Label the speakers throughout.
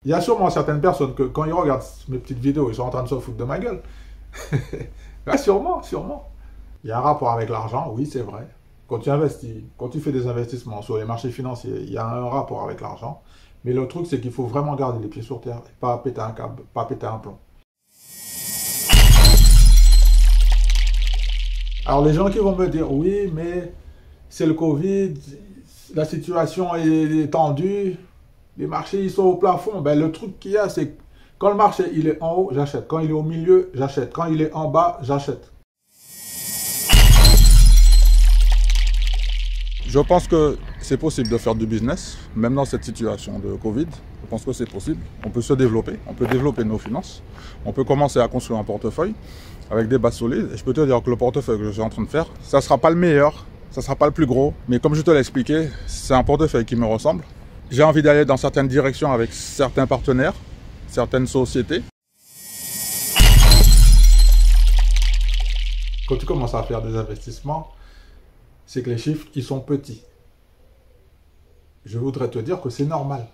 Speaker 1: Il y a sûrement certaines personnes que quand ils regardent mes petites vidéos, ils sont en train de se foutre de ma gueule. Ouais, sûrement, sûrement. Il y a un rapport avec l'argent, oui, c'est vrai. Quand tu investis, quand tu fais des investissements sur les marchés financiers, il y a un rapport avec l'argent. Mais le truc, c'est qu'il faut vraiment garder les pieds sur terre et pas péter un câble, pas péter un plomb. Alors les gens qui vont me dire, oui, mais c'est le Covid, la situation est tendue, les marchés ils sont au plafond. Ben, le truc qu'il y a, c'est que quand le marché il est en haut, j'achète. Quand il est au milieu, j'achète. Quand il est en bas, j'achète. Je pense que c'est possible de faire du business, même dans cette situation de Covid. Je pense que c'est possible. On peut se développer, on peut développer nos finances. On peut commencer à construire un portefeuille avec des bases solides. Et je peux te dire que le portefeuille que je suis en train de faire, ça ne sera pas le meilleur, ça ne sera pas le plus gros. Mais comme je te l'ai expliqué, c'est un portefeuille qui me ressemble. J'ai envie d'aller dans certaines directions avec certains partenaires, certaines sociétés. Quand tu commences à faire des investissements, c'est que les chiffres, ils sont petits. Je voudrais te dire que c'est normal.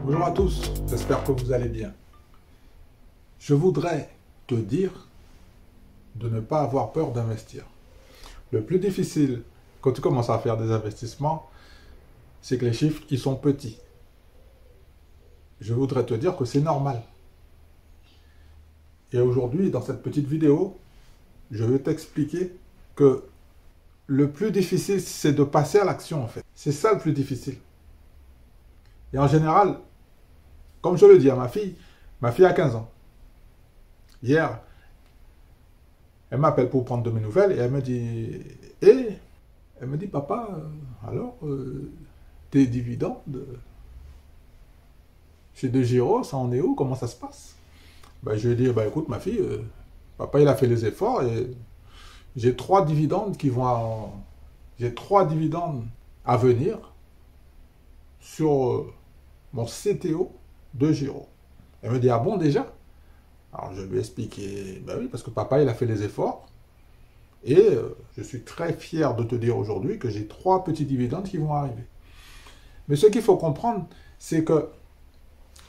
Speaker 1: Bonjour à tous, j'espère que vous allez bien. Je voudrais te dire de ne pas avoir peur d'investir. Le plus difficile, quand tu commences à faire des investissements, c'est que les chiffres, ils sont petits. Je voudrais te dire que c'est normal. Et aujourd'hui, dans cette petite vidéo, je vais t'expliquer que le plus difficile, c'est de passer à l'action, en fait. C'est ça le plus difficile. Et en général, comme je le dis à ma fille a 15 ans. Hier, elle m'appelle pour prendre de mes nouvelles et elle me dit, papa, alors, tes dividendes chez De Giro, ça en est où? Comment ça se passe? Ben, je lui ai dit, ben, écoute ma fille, papa il a fait les efforts et j'ai 3 dividendes j'ai 3 dividendes à venir sur mon CTO De Giro. Elle me dit, ah bon déjà? Alors je lui ai expliqué, ben oui, parce que papa il a fait les efforts. Et je suis très fier de te dire aujourd'hui que j'ai 3 petits dividendes qui vont arriver. Mais ce qu'il faut comprendre, c'est que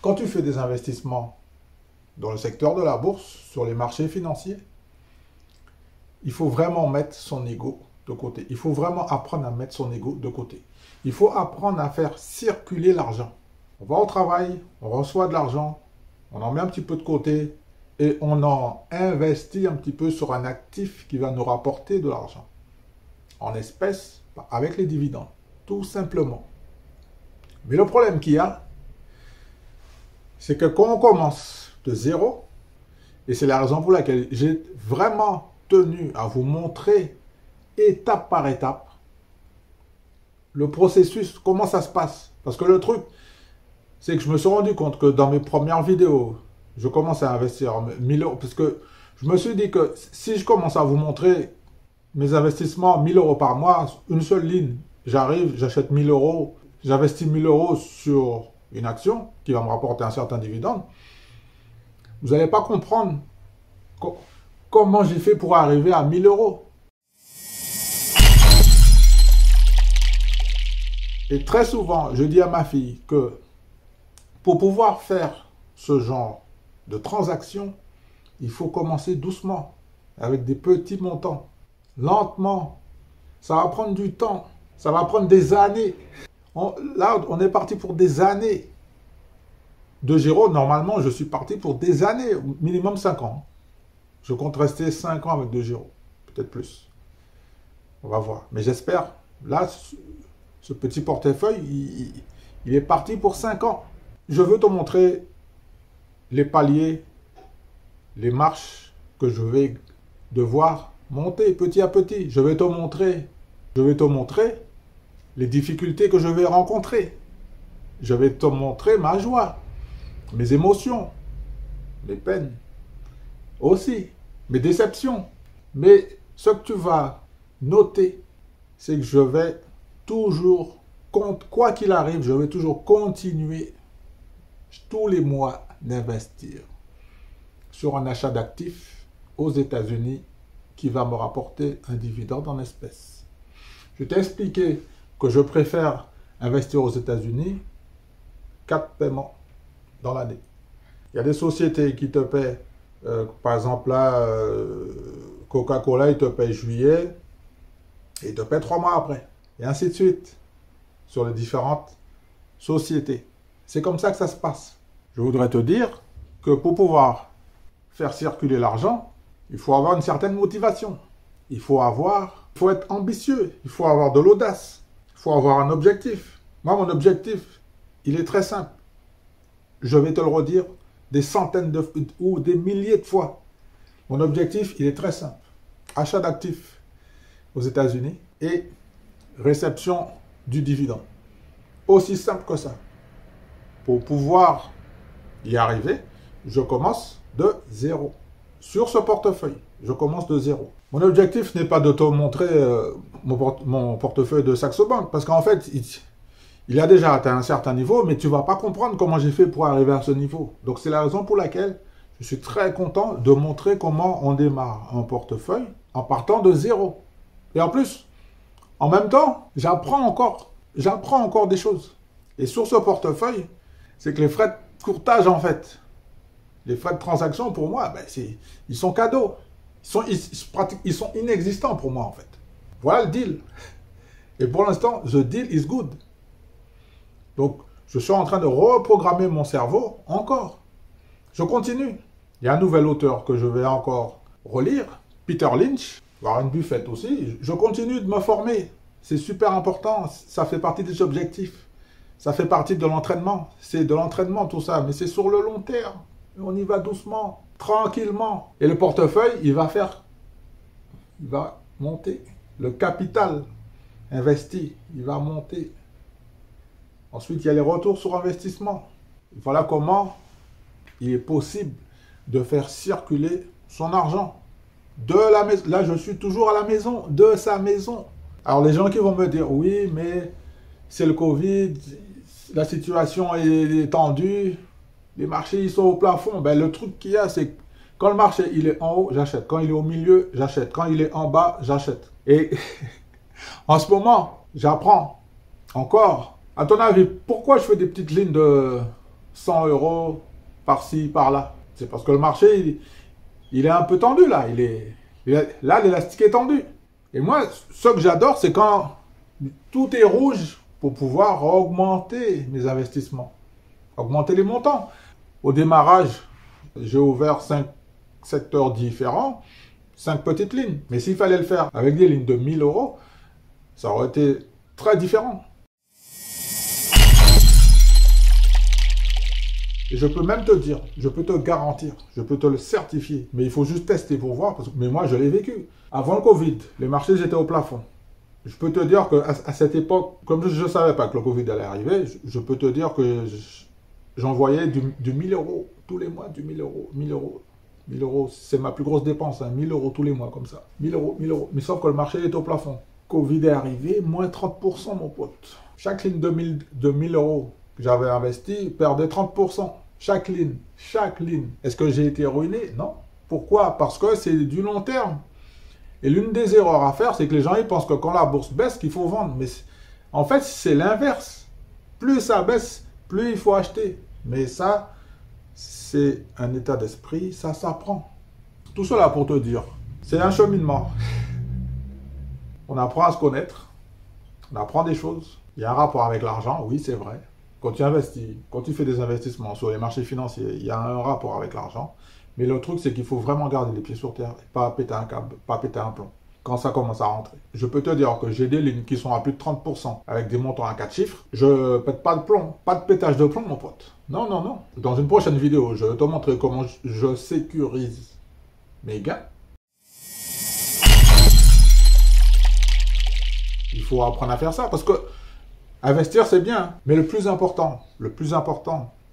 Speaker 1: quand tu fais des investissements dans le secteur de la bourse, sur les marchés financiers, il faut vraiment mettre son ego de côté. Il faut vraiment apprendre à mettre son ego de côté. Il faut apprendre à faire circuler l'argent. On va au travail, on reçoit de l'argent, on en met un petit peu de côté, et on en investit un petit peu sur un actif qui va nous rapporter de l'argent. En espèces, avec les dividendes. Tout simplement. Mais le problème qu'il y a, c'est que quand on commence de zéro, et c'est la raison pour laquelle j'ai vraiment tenu à vous montrer étape par étape le processus, comment ça se passe. Parce que le truc, c'est que je me suis rendu compte que dans mes premières vidéos, je commence à investir 1000 euros, parce que je me suis dit que si je commence à vous montrer mes investissements, 1000 euros par mois, une seule ligne, j'arrive, j'achète 1000 euros, j'investis 1000 euros sur une action qui va me rapporter un certain dividende, vous n'allez pas comprendre comment j'ai fait pour arriver à 1000 euros. Et très souvent, je dis à ma fille que pour pouvoir faire ce genre de transaction, il faut commencer doucement, avec des petits montants, lentement. Ça va prendre du temps, ça va prendre des années. Là, on est parti pour des années. De Giro, normalement, je suis parti pour des années, minimum 5 ans. Je compte rester 5 ans avec De Giro, peut-être plus. On va voir. Mais j'espère, là, ce petit portefeuille, il est parti pour 5 ans. Je veux te montrer les paliers, les marches que je vais devoir monter petit à petit. Je vais te montrer les difficultés que je vais rencontrer. Je vais te montrer ma joie, mes émotions, mes peines, aussi mes déceptions. Mais ce que tu vas noter, c'est que je vais toujours, quoi qu'il arrive, je vais toujours continuer tous les mois d'investir sur un achat d'actifs aux États-Unis qui va me rapporter un dividende en espèces. Je t'ai expliqué que je préfère investir aux États-Unis 4 paiements dans l'année. Il y a des sociétés qui te paient, par exemple là, Coca-Cola, ils te payent juillet et ils te paient 3 mois après. Et ainsi de suite sur les différentes sociétés. C'est comme ça que ça se passe. Je voudrais te dire que pour pouvoir faire circuler l'argent, il faut avoir une certaine motivation. Il faut être ambitieux, il faut avoir de l'audace, il faut avoir un objectif. Moi, mon objectif, il est très simple. Je vais te le redire des centaines ou des milliers de fois. Mon objectif, il est très simple. Achat d'actifs aux États-Unis et réception du dividende. Aussi simple que ça. Pour pouvoir y arriver, je commence de zéro. Sur ce portefeuille, je commence de zéro. Mon objectif n'est pas de te montrer mon portefeuille de Saxo Bank, parce qu'en fait, il a déjà atteint un certain niveau, mais tu ne vas pas comprendre comment j'ai fait pour arriver à ce niveau. Donc c'est la raison pour laquelle je suis très content de montrer comment on démarre un portefeuille en partant de zéro. Et en plus, en même temps, j'apprends encore des choses. Et sur ce portefeuille, c'est que les frais de courtage, en fait, les frais de transaction, pour moi, ben, ils sont cadeaux. Ils sont inexistants pour moi, en fait. Voilà le deal. Et pour l'instant, the deal is good. Donc, je suis en train de reprogrammer mon cerveau encore. Je continue. Il y a un nouvel auteur que je vais encore relire, Peter Lynch, Warren Buffett aussi. Je continue de me former. C'est super important. Ça fait partie des objectifs. Ça fait partie de l'entraînement. C'est de l'entraînement tout ça, mais c'est sur le long terme. On y va doucement, tranquillement. Et le portefeuille, il va monter. Le capital investi, il va monter. Ensuite, il y a les retours sur investissement. Voilà comment il est possible de faire circuler son argent. De la maison. Là, je suis toujours à la maison, de sa maison. Alors, les gens qui vont me dire, oui, mais c'est le Covid, la situation est tendue, les marchés, ils sont au plafond. Ben, le truc qu'il y a, c'est que quand le marché, il est en haut, j'achète. Quand il est au milieu, j'achète. Quand il est en bas, j'achète. Et en ce moment, j'apprends encore. À ton avis, pourquoi je fais des petites lignes de 100 € par-ci, par-là? C'est parce que le marché, il est un peu tendu là. Là, l'élastique est tendu. Et moi, ce que j'adore, c'est quand tout est rouge pour pouvoir augmenter mes investissements, augmenter les montants. Au démarrage, j'ai ouvert 5 secteurs différents, 5 petites lignes. Mais s'il fallait le faire avec des lignes de 1000 €, ça aurait été très différent. Et je peux même te dire, je peux te garantir, je peux te le certifier, mais il faut juste tester pour voir, mais moi je l'ai vécu. Avant le Covid, les marchés étaient au plafond. Je peux te dire qu'à cette époque, comme je ne savais pas que le Covid allait arriver, je peux te dire que j'envoyais du 1000 € tous les mois, du 1000 €, 1000 €. 1000 €, c'est ma plus grosse dépense, hein, 1000 € tous les mois comme ça. 1000 €, 1000 €. Mais sauf que le marché est au plafond. Covid est arrivé, moins 30%, mon pote. Chaque ligne de 1000 € que j'avais investi perdait 30%. Chaque ligne, chaque ligne. Est-ce que j'ai été ruiné? Non. Pourquoi? Parce que c'est du long terme. Et l'une des erreurs à faire, c'est que les gens ils pensent que quand la bourse baisse, qu'il faut vendre. Mais en fait, c'est l'inverse. Plus ça baisse, plus il faut acheter. Mais ça, c'est un état d'esprit, ça s'apprend. Tout cela pour te dire, c'est un cheminement. On apprend à se connaître, on apprend des choses. Il y a un rapport avec l'argent, oui, c'est vrai. Quand tu investis, quand tu fais des investissements sur les marchés financiers, il y a un rapport avec l'argent. Mais le truc, c'est qu'il faut vraiment garder les pieds sur terre et pas péter un câble, pas péter un plomb. Quand ça commence à rentrer. Je peux te dire que j'ai des lignes qui sont à plus de 30% avec des montants à 4 chiffres. Je pète pas de plomb, pas de pétage de plomb, mon pote. Non, non, non. Dans une prochaine vidéo, je vais te montrer comment je sécurise mes gains. Il faut apprendre à faire ça parce que investir, c'est bien. Mais le plus important,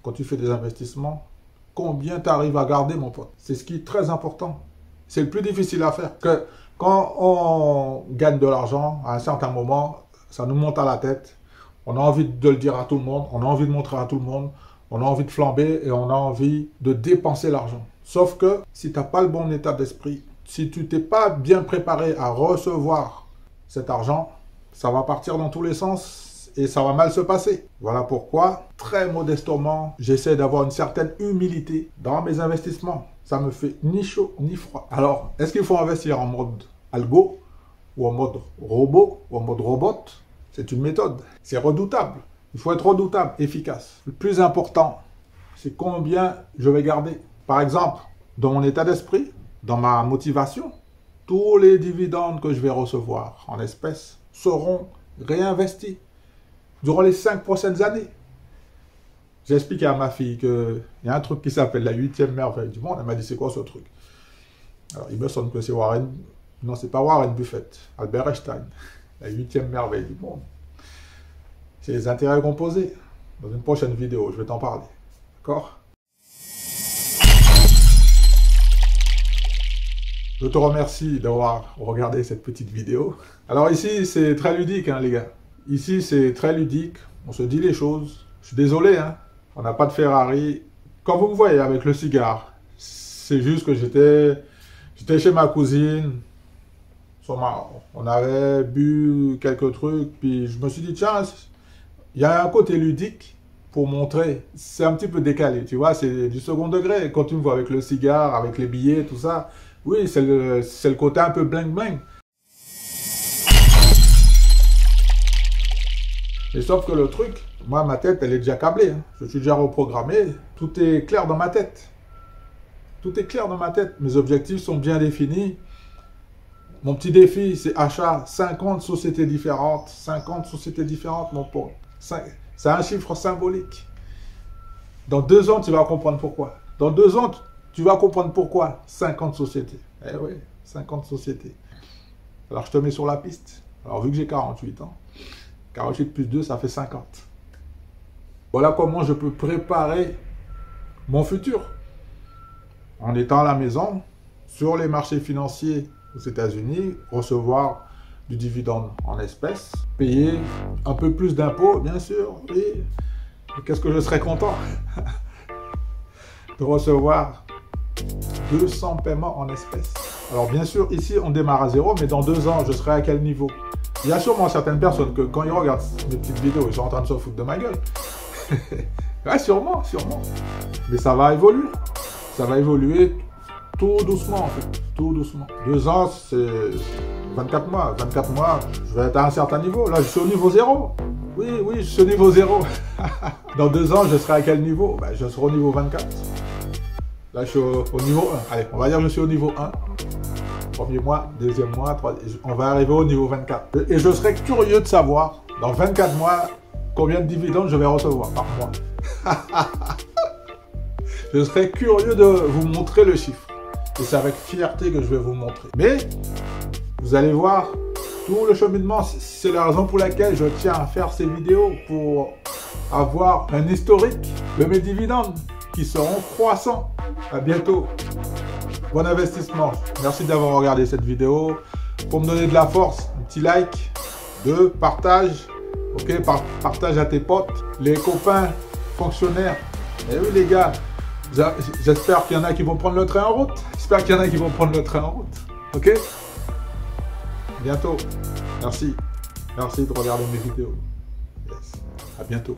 Speaker 1: quand tu fais des investissements, combien tu arrives à garder, mon pote. C'est ce qui est très important. C'est le plus difficile à faire. Que quand on gagne de l'argent, à un certain moment, ça nous monte à la tête. On a envie de le dire à tout le monde. On a envie de montrer à tout le monde. On a envie de flamber et on a envie de dépenser l'argent. Sauf que si tu n'as pas le bon état d'esprit, si tu t'es pas bien préparé à recevoir cet argent, ça va partir dans tous les sens et ça va mal se passer. Voilà pourquoi, très modestement, j'essaie d'avoir une certaine humilité dans mes investissements. Ça me fait ni chaud ni froid. Alors, est-ce qu'il faut investir en mode algo ou en mode robot ou en mode robot? C'est une méthode. C'est redoutable. Il faut être redoutable, efficace. Le plus important, c'est combien je vais garder. Par exemple, dans mon état d'esprit, dans ma motivation, tous les dividendes que je vais recevoir en espèces seront réinvestis durant les 5 prochaines années. J'ai expliqué à ma fille qu'il y a un truc qui s'appelle la 8e merveille du monde. Elle m'a dit, c'est quoi ce truc? Alors, il me semble que c'est Warren... Non, c'est pas Warren Buffett, Albert Einstein. La 8e merveille du monde. C'est les intérêts composés. Dans une prochaine vidéo, je vais t'en parler. D'accord? Je te remercie d'avoir regardé cette petite vidéo. Alors ici, c'est très ludique, hein, les gars. Ici, c'est très ludique. On se dit les choses. Je suis désolé, hein. On n'a pas de Ferrari. Quand vous me voyez avec le cigare, c'est juste que j'étais chez ma cousine. On avait bu quelques trucs. Puis je me suis dit, tiens, il y a un côté ludique pour montrer. C'est un petit peu décalé, tu vois. C'est du second degré. Quand tu me vois avec le cigare, avec les billets, tout ça. Oui, c'est le côté un peu bling-bling. Et sauf que le truc, moi, ma tête, elle est déjà câblée. Hein. Je suis déjà reprogrammé. Tout est clair dans ma tête. Tout est clair dans ma tête. Mes objectifs sont bien définis. Mon petit défi, c'est achat 50 sociétés différentes. 50 sociétés différentes, mon pote. C'est un chiffre symbolique. Dans 2 ans, tu vas comprendre pourquoi. Dans 2 ans, tu vas comprendre pourquoi 50 sociétés. Eh oui, 50 sociétés. Alors, je te mets sur la piste. Alors, vu que j'ai 48 ans, 48 plus 2, ça fait 50. Voilà comment je peux préparer mon futur. En étant à la maison, sur les marchés financiers aux États-Unis, recevoir du dividende en espèces, payer un peu plus d'impôts, bien sûr, et qu'est-ce que je serais content de recevoir 200 paiements en espèces. Alors bien sûr, ici, on démarre à 0, mais dans 2 ans, je serai à quel niveau? Il y a sûrement certaines personnes que quand ils regardent mes petites vidéos, ils sont en train de se foutre de ma gueule. Ouais, sûrement. Mais ça va évoluer. Ça va évoluer tout doucement, en fait. Tout doucement. 2 ans, c'est 24 mois. 24 mois, je vais être à un certain niveau. Là, je suis au niveau 0. Oui, je suis au niveau 0. Dans 2 ans, je serai à quel niveau? Ben, je serai au niveau 24. Là, je suis au niveau 1. Allez, on va dire que je suis au niveau 1. Premier mois, deuxième mois, on va arriver au niveau 24. Et je serais curieux de savoir, dans 24 mois, combien de dividendes je vais recevoir par mois. Je serais curieux de vous montrer le chiffre. Et c'est avec fierté que je vais vous montrer. Mais, vous allez voir, tout le cheminement, c'est la raison pour laquelle je tiens à faire ces vidéos, pour avoir un historique de mes dividendes qui seront croissants. À bientôt. Bon investissement. Merci d'avoir regardé cette vidéo. Pour me donner de la force, un petit like, 2, partage. Ok, partage à tes potes, les copains, fonctionnaires. Et oui les gars, j'espère qu'il y en a qui vont prendre le train en route. J'espère qu'il y en a qui vont prendre le train en route. Ok? Bientôt. Merci. Merci de regarder mes vidéos. Yes. À bientôt.